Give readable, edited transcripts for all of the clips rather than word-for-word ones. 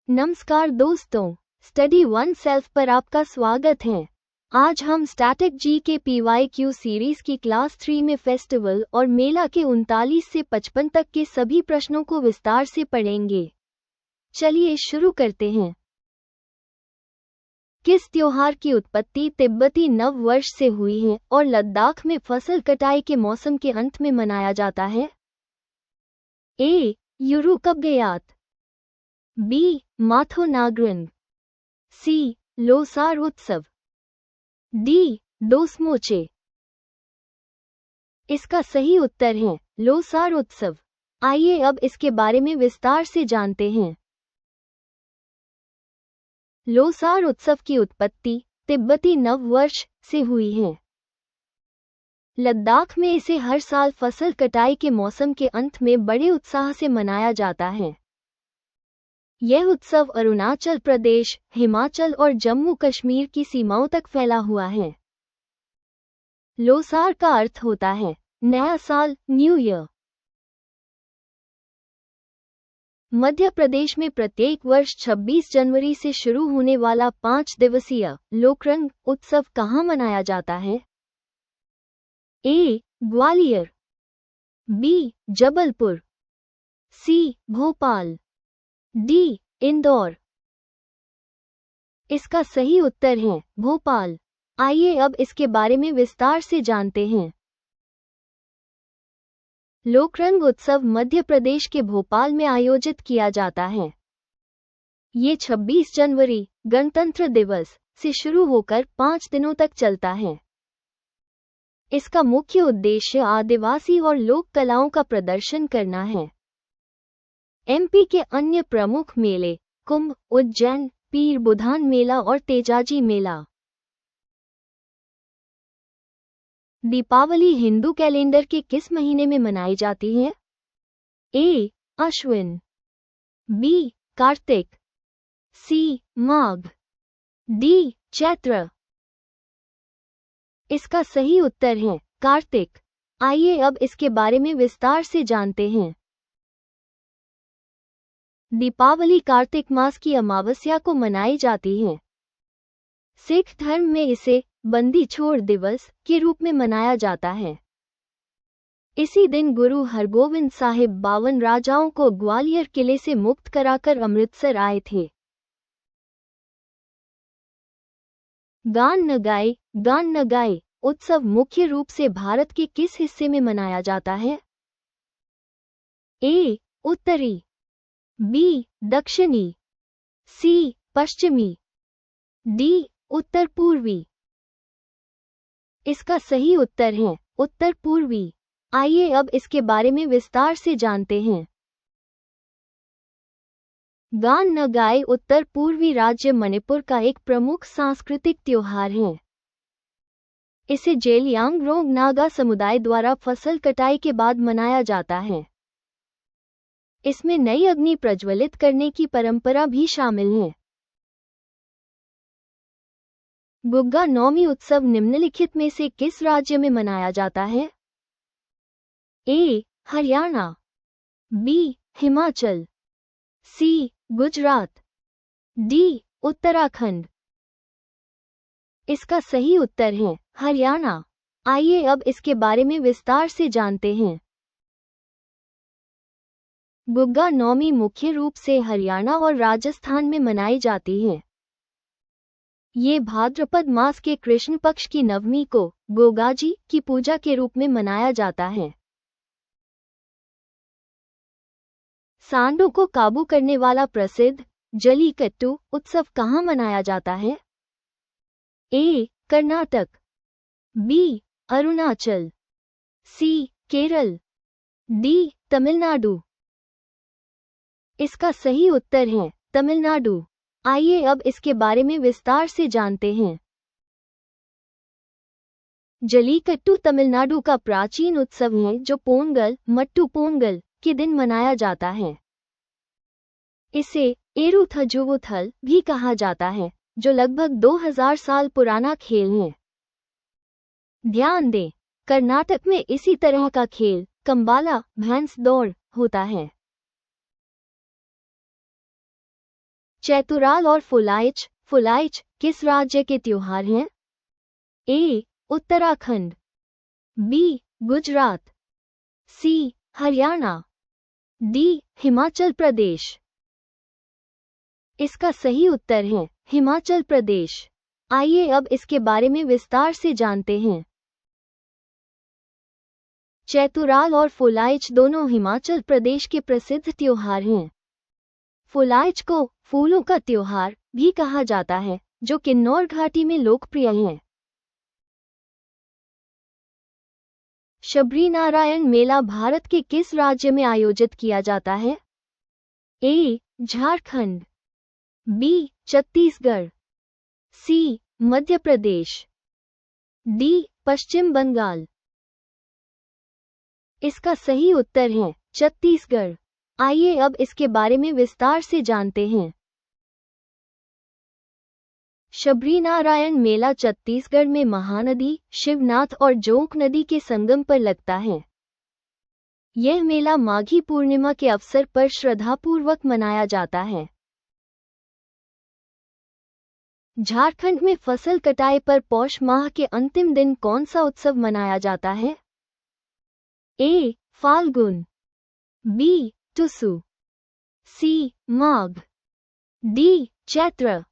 नमस्कार दोस्तों, study one self पर आपका स्वागत है। आज हम स्टैटिक जी के PYQ सीरीज की क्लास 3 में फेस्टिवल और मेला के 39 से 55 तक के सभी प्रश्नों को विस्तार से पढ़ेंगे। चलिए शुरू करते हैं। किस त्योहार की उत्पत्ति तिब्बती नव वर्ष से हुई है और लद्दाख में फसल कटाई के मौसम के अंत में मनाया जाता है? ए. यूरुकबगयात, बी. माथो नागरिन, सी. लोसार उत्सव, डी. डोसमोचे। इसका सही उत्तर है लोसार उत्सव। आइए अब इसके बारे में विस्तार से जानते हैं। लोसार उत्सव की उत्पत्ति तिब्बती नव वर्ष से हुई है। लद्दाख में इसे हर साल फसल कटाई के मौसम के अंत में बड़े उत्साह से मनाया जाता है। यह उत्सव अरुणाचल प्रदेश, हिमाचल और जम्मू कश्मीर की सीमाओं तक फैला हुआ है। लोसार का अर्थ होता है नया साल, न्यू ईयर। मध्य प्रदेश में प्रत्येक वर्ष 26 जनवरी से शुरू होने वाला 5 दिवसीय लोकरंग उत्सव कहाँ मनाया जाता है? ए. ग्वालियर, बी. जबलपुर, सी. भोपाल, डी. इंदौर। इसका सही उत्तर है भोपाल। आइए अब इसके बारे में विस्तार से जानते हैं। लोकरंग उत्सव मध्य प्रदेश के भोपाल में आयोजित किया जाता है। ये 26 जनवरी गणतंत्र दिवस से शुरू होकर 5 दिनों तक चलता है। इसका मुख्य उद्देश्य आदिवासी और लोक कलाओं का प्रदर्शन करना है। MP के अन्य प्रमुख मेले कुंभ, उज्जैन, पीर बुधान मेला और तेजाजी मेला। दीपावली हिंदू कैलेंडर के किस महीने में मनाई जाती है? ए. अश्विन, बी. कार्तिक, सी. माघ, डी. चैत्र। इसका सही उत्तर है कार्तिक। आइए अब इसके बारे में विस्तार से जानते हैं। दीपावली कार्तिक मास की अमावस्या को मनाई जाती है। सिख धर्म में इसे बंदी छोड़ दिवस के रूप में मनाया जाता है। इसी दिन गुरु हरगोविंद साहिब 52 राजाओं को ग्वालियर किले से मुक्त कराकर अमृतसर आए थे। गान नगाई उत्सव मुख्य रूप से भारत के किस हिस्से में मनाया जाता है? ए. उत्तरी, बी. दक्षिणी, सी. पश्चिमी, डी. उत्तर पूर्वी। इसका सही उत्तर है उत्तर पूर्वी। आइए अब इसके बारे में विस्तार से जानते हैं। गान नगाई उत्तर पूर्वी राज्य मणिपुर का एक प्रमुख सांस्कृतिक त्योहार है। इसे जेलियांगरोंग नागा समुदाय द्वारा फसल कटाई के बाद मनाया जाता है। इसमें नई अग्नि प्रज्वलित करने की परंपरा भी शामिल है। गुग्गा नौमी उत्सव निम्नलिखित में से किस राज्य में मनाया जाता है? ए. हरियाणा, बी. हिमाचल, सी. गुजरात, डी. उत्तराखंड। इसका सही उत्तर है हरियाणा। आइए अब इसके बारे में विस्तार से जानते हैं। गुग्गा नौमी मुख्य रूप से हरियाणा और राजस्थान में मनाई जाती है। ये भाद्रपद मास के कृष्ण पक्ष की नवमी को गोगाजी की पूजा के रूप में मनाया जाता है। सांडों को काबू करने वाला प्रसिद्ध जलीकट्टू उत्सव कहाँ मनाया जाता है? ए. कर्नाटक, बी. अरुणाचल, सी. केरल, डी. तमिलनाडु। इसका सही उत्तर है तमिलनाडु। आइए अब इसके बारे में विस्तार से जानते हैं। जलीकट्टू तमिलनाडु का प्राचीन उत्सव है जो पोंगल, मट्टू पोंगल के दिन मनाया जाता है। इसे एरुथजुवुथल भी कहा जाता है, जो लगभग 2000 साल पुराना खेल है। ध्यान दें, कर्नाटक में इसी तरह का खेल कंबाला भैंस दौड़ होता है। चैतुराल और फुलाइच किस राज्य के त्योहार हैं? ए. उत्तराखंड, बी. गुजरात, सी. हरियाणा, डी. हिमाचल प्रदेश। इसका सही उत्तर है हिमाचल प्रदेश। आइए अब इसके बारे में विस्तार से जानते हैं। चैतुराल और फुलाइच दोनों हिमाचल प्रदेश के प्रसिद्ध त्योहार हैं। फुलाइच को फूलों का त्योहार भी कहा जाता है, जो किन्नौर घाटी में लोकप्रिय है। शबरीनारायण मेला भारत के किस राज्य में आयोजित किया जाता है? ए. झारखंड, बी. छत्तीसगढ़, सी. मध्य प्रदेश, डी. पश्चिम बंगाल। इसका सही उत्तर है छत्तीसगढ़। आइए अब इसके बारे में विस्तार से जानते हैं। शबरीनारायण मेला छत्तीसगढ़ में महानदी, शिवनाथ और जोंक नदी के संगम पर लगता है। यह मेला माघी पूर्णिमा के अवसर पर श्रद्धापूर्वक मनाया जाता है। झारखंड में फसल कटाई पर पौष माह के अंतिम दिन कौन सा उत्सव मनाया जाता है? ए. फाल्गुन, बी. टुसु, सी. माघ, डी. चैत्र।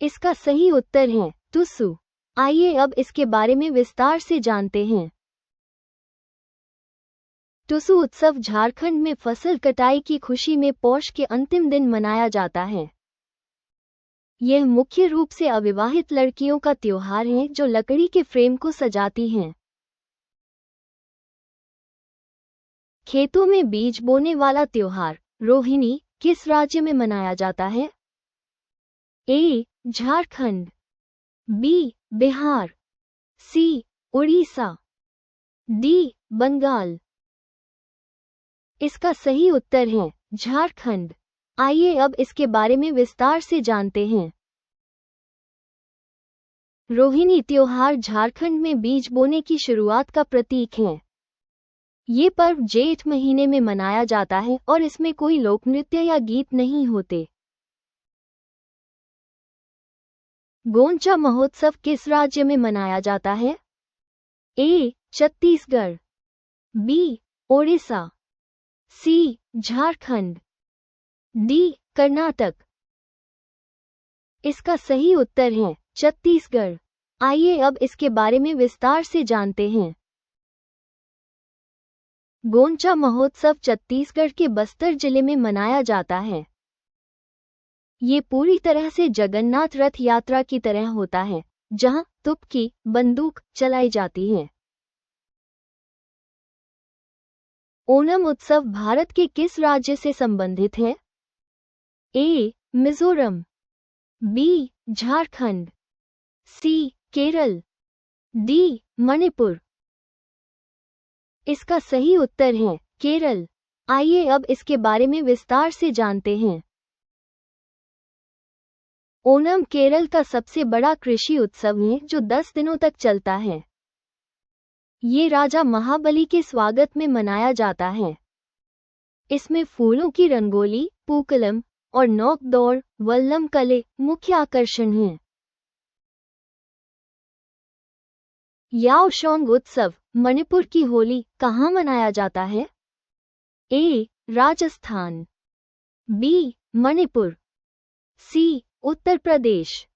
इसका सही उत्तर है टुसु। आइए अब इसके बारे में विस्तार से जानते हैं। टुसु उत्सव झारखंड में फसल कटाई की खुशी में पौष के अंतिम दिन मनाया जाता है। यह मुख्य रूप से अविवाहित लड़कियों का त्योहार है जो लकड़ी के फ्रेम को सजाती हैं। खेतों में बीज बोने वाला त्योहार रोहिणी किस राज्य में मनाया जाता है? ए. झारखंड, बी. बिहार, सी. उड़ीसा, डी. बंगाल। इसका सही उत्तर है झारखंड। आइए अब इसके बारे में विस्तार से जानते हैं। रोहिणी त्योहार झारखंड में बीज बोने की शुरुआत का प्रतीक है। ये पर्व जेठ महीने में मनाया जाता है और इसमें कोई लोकनृत्य या गीत नहीं होते। गोंचा महोत्सव किस राज्य में मनाया जाता है? ए. छत्तीसगढ़, बी. ओडिशा, सी. झारखंड, डी. कर्नाटक। इसका सही उत्तर है छत्तीसगढ़। आइए अब इसके बारे में विस्तार से जानते हैं। गोंचा महोत्सव छत्तीसगढ़ के बस्तर जिले में मनाया जाता है। ये पूरी तरह से जगन्नाथ रथ यात्रा की तरह होता है, जहां तुपकी बंदूक चलाई जाती है। ओणम उत्सव भारत के किस राज्य से संबंधित है? ए. मिजोरम, बी. झारखंड, सी. केरल, डी. मणिपुर। इसका सही उत्तर है केरल। आइए अब इसके बारे में विस्तार से जानते हैं। ओणम केरल का सबसे बड़ा कृषि उत्सव है जो 10 दिनों तक चलता है। ये राजा महाबली के स्वागत में मनाया जाता है। इसमें फूलों की रंगोली, पूकलम और नौक दौड़, वल्लम कले मुख्य आकर्षण हैं। याओशोंग उत्सव मणिपुर की होली कहाँ मनाया जाता है? ए. राजस्थान, बी. मणिपुर, सी. उत्तर प्रदेश,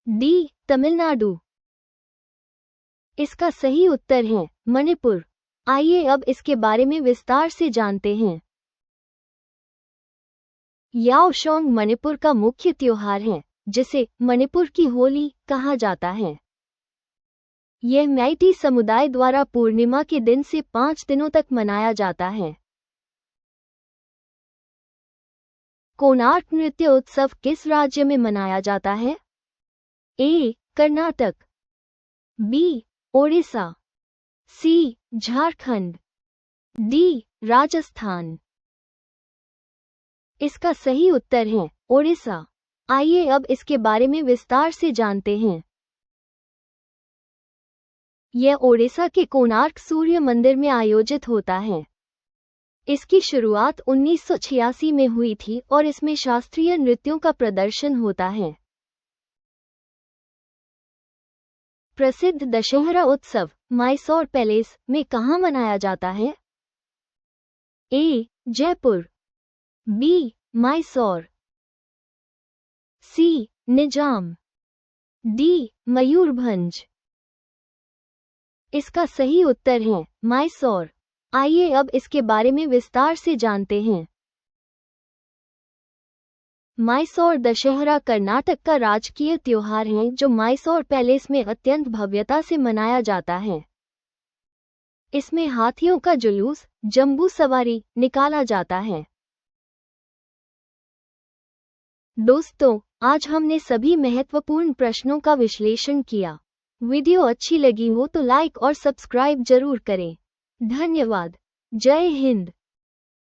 डी. तमिलनाडु। इसका सही उत्तर है मणिपुर। आइए अब इसके बारे में विस्तार से जानते हैं। याओशोंग मणिपुर का मुख्य त्योहार है, जिसे मणिपुर की होली कहा जाता है। यह मैती समुदाय द्वारा पूर्णिमा के दिन से 5 दिनों तक मनाया जाता है। कोणार्क नृत्य उत्सव किस राज्य में मनाया जाता है? ए. कर्नाटक, बी. ओडिशा, सी. झारखंड, डी. राजस्थान। इसका सही उत्तर है ओडिशा। आइए अब इसके बारे में विस्तार से जानते हैं। यह ओडिशा के कोणार्क सूर्य मंदिर में आयोजित होता है। इसकी शुरुआत 1986 में हुई थी और इसमें शास्त्रीय नृत्यों का प्रदर्शन होता है। प्रसिद्ध दशहरा उत्सव मैसूर पैलेस में कहाँ मनाया जाता है? ए. जयपुर, बी. मैसूर, सी. निजाम, डी. मयूरभंज। इसका सही उत्तर है मैसूर। आइए अब इसके बारे में विस्तार से जानते हैं। मैसूर दशहरा कर्नाटक का राजकीय त्योहार है जो मैसूर पैलेस में अत्यंत भव्यता से मनाया जाता है। इसमें हाथियों का जुलूस, जंबू सवारी निकाला जाता है। दोस्तों, आज हमने सभी महत्वपूर्ण प्रश्नों का विश्लेषण किया। वीडियो अच्छी लगी हो तो लाइक और सब्सक्राइब जरूर करें। धन्यवाद। जय हिंद।